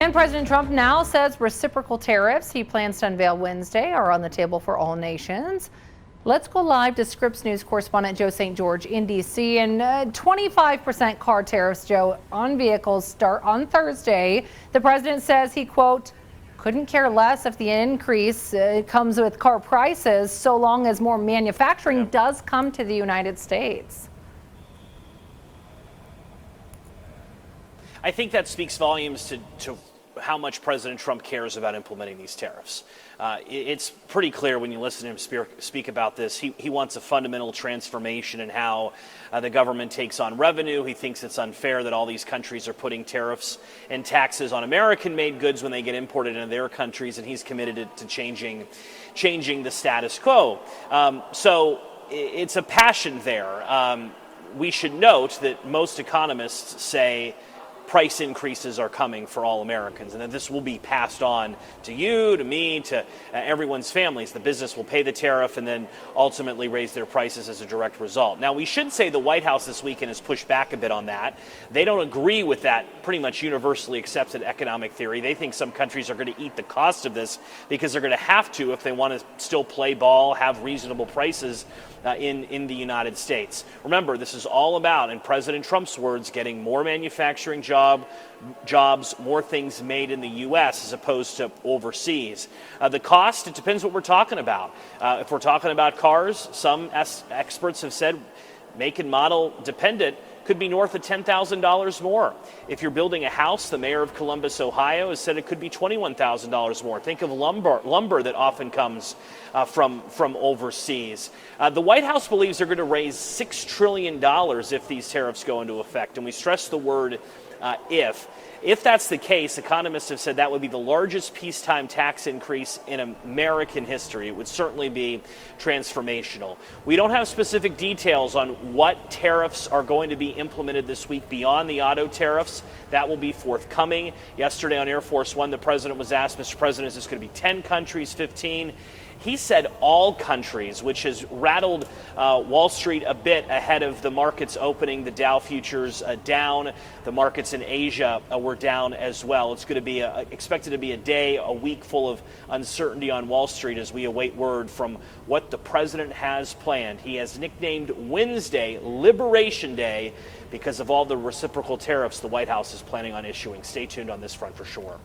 And President Trump now says reciprocal tariffs he plans to unveil Wednesday are on the table for all nations. Let's go live to Scripps News correspondent Joe St. George in D.C. And 25% car tariffs, Joe, on vehicles start on Thursday. The president says he, quote, couldn't care less if the increase comes with car prices so long as more manufacturing does come to the United States. I think that speaks volumes to how much President Trump cares about implementing these tariffs. It's pretty clear when you listen to him speak about this. He wants a fundamental transformation in how the government takes on revenue. He thinks it's unfair that all these countries are putting tariffs and taxes on American-made goods when they get imported into their countries, and he's committed to changing the status quo. So it's a passion there. We should note that most economists say price increases are coming for all Americans, and that this will be passed on to you, to me, to everyone's families. The business will pay the tariff and then ultimately raise their prices as a direct result. Now, we should say the White House this weekend has pushed back a bit on that. They don't agree with that pretty much universally accepted economic theory. They think some countries are going to eat the cost of this because they're going to have to if they want to still play ball, have reasonable prices in the United States. Remember, this is all about, in President Trump's words, getting more manufacturing jobs, more things made in the U.S. as opposed to overseas. The cost, it depends what we're talking about. If we're talking about cars, some experts have said make and model dependent could be north of $10,000 more. If you're building a house, the mayor of Columbus, Ohio, has said it could be $21,000 more. Think of lumber that often comes from overseas. The White House believes they're going to raise $6 trillion if these tariffs go into effect, and we stress the word if. If that's the case, economists have said that would be the largest peacetime tax increase in American history. It would certainly be transformational. We don't have specific details on what tariffs are going to be implemented this week beyond the auto tariffs. That will be forthcoming. Yesterday on Air Force One, the president was asked, Mr. President, is this going to be 10 countries, 15? He said all countries, which has rattled Wall Street a bit ahead of the markets opening. The Dow futures down. The markets in Asia were down as well. It's going to be expected to be a week full of uncertainty on Wall Street as we await word from what the president has planned. He has nicknamed Wednesday Liberation Day because of all the reciprocal tariffs the White House is planning on issuing. Stay tuned on this front for sure.